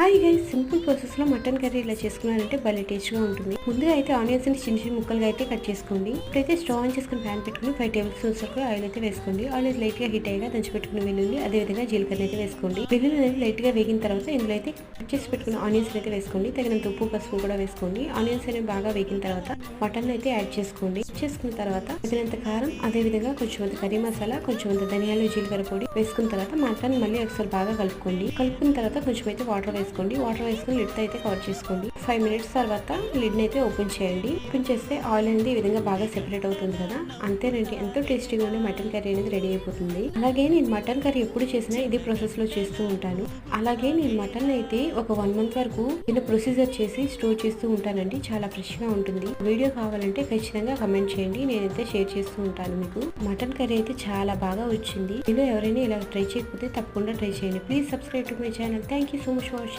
Hi guys, simple process లో mutton curry ఇలా చేసుకున్నారంటే భలే టేస్ట్ గా ఉంటుంది. ముందుగా అయితే ఆనియన్స్ ని చిన్న చిన్న ముక్కలుగా అయితే కట్ చేసుకోండి. ఇప్పుడైతే స్టవ్ ఆన్ చేసుకుని ప్యాన్ పెట్టుకుని 5 టేబుల్ స్పూన్స్ వరకు ఆయిల్ అయితే వేసుకోండి. ఆయిల్ లైట్ గా హీట్ అయ్యాక దంచి పెట్టుకుని వెల్లుల్లి, అదే విధంగా జీలకర్ర అయితే వేసుకోండి. వెల్లుల్లి అనేది లైట్ గా వేగిన తర్వాత ఇందులో అయితే కట్ చేసి పెట్టుకున్న ఆనియన్స్ అయితే వేసుకోండి. తగినంత ఉప్పు, పసుపు కూడా వేసుకోండి. ఆనియన్స్ అనేవి బాగా వేగిన తర్వాత మటన్ అయితే యాడ్ చేసుకోండి. చేసుకున్న తర్వాత తగినంత కారం, అదే విధంగా కొంచెం కర్రీ మసాలా, కొంచెం ధనియాలు, జీలకర్ర పొడి వేసుకున్న తర్వాత మటన్ మళ్ళీ ఒకసారి బాగా కలుపుకోండి. కలుపుకున్న తర్వాత కొంచెం అయితే వాటర్ వేసుకోండి. వాటర్ వేసుకుని లిడ్ అయితే కవర్ చేసుకోండి. 5 మినిట్స్ తర్వాత లిడ్ అయితే ఓపెన్ చేయండి. ఓపెన్ చేస్తే ఆయిల్ అనేది ఈ విధంగా బాగా సెపరేట్ అవుతుంది కదా, అంతేనండి. ఎంతో టేస్టీగా ఉండే మటన్ కర్రీ అనేది రెడీ అయిపోతుంది. అలాగే నేను మటన్ కర్రీ ఎప్పుడు చేసినా ఇదే ప్రాసెస్ లో చేస్తూ ఉంటాను. అలాగే నేను మటన్ అయితే ఒక 1 మంత్ వరకు ఇలా ప్రొసీజర్ చేసి స్టోర్ చేస్తూ ఉంటానండి. చాలా ఫ్రెష్ గా ఉంటుంది. వీడియో కావాలంటే ఖచ్చితంగా కమెంట్ చేయండి, నేనైతే షేర్ చేస్తూ ఉంటాను మీకు. మటన్ కర్రీ అయితే చాలా బాగా వచ్చింది. మీరు ఎవరైనా ఇలా ట్రై చేయకపోతే తప్పకుండా ట్రై చేయండి. Please subscribe to my channel. Thank you so much for watching.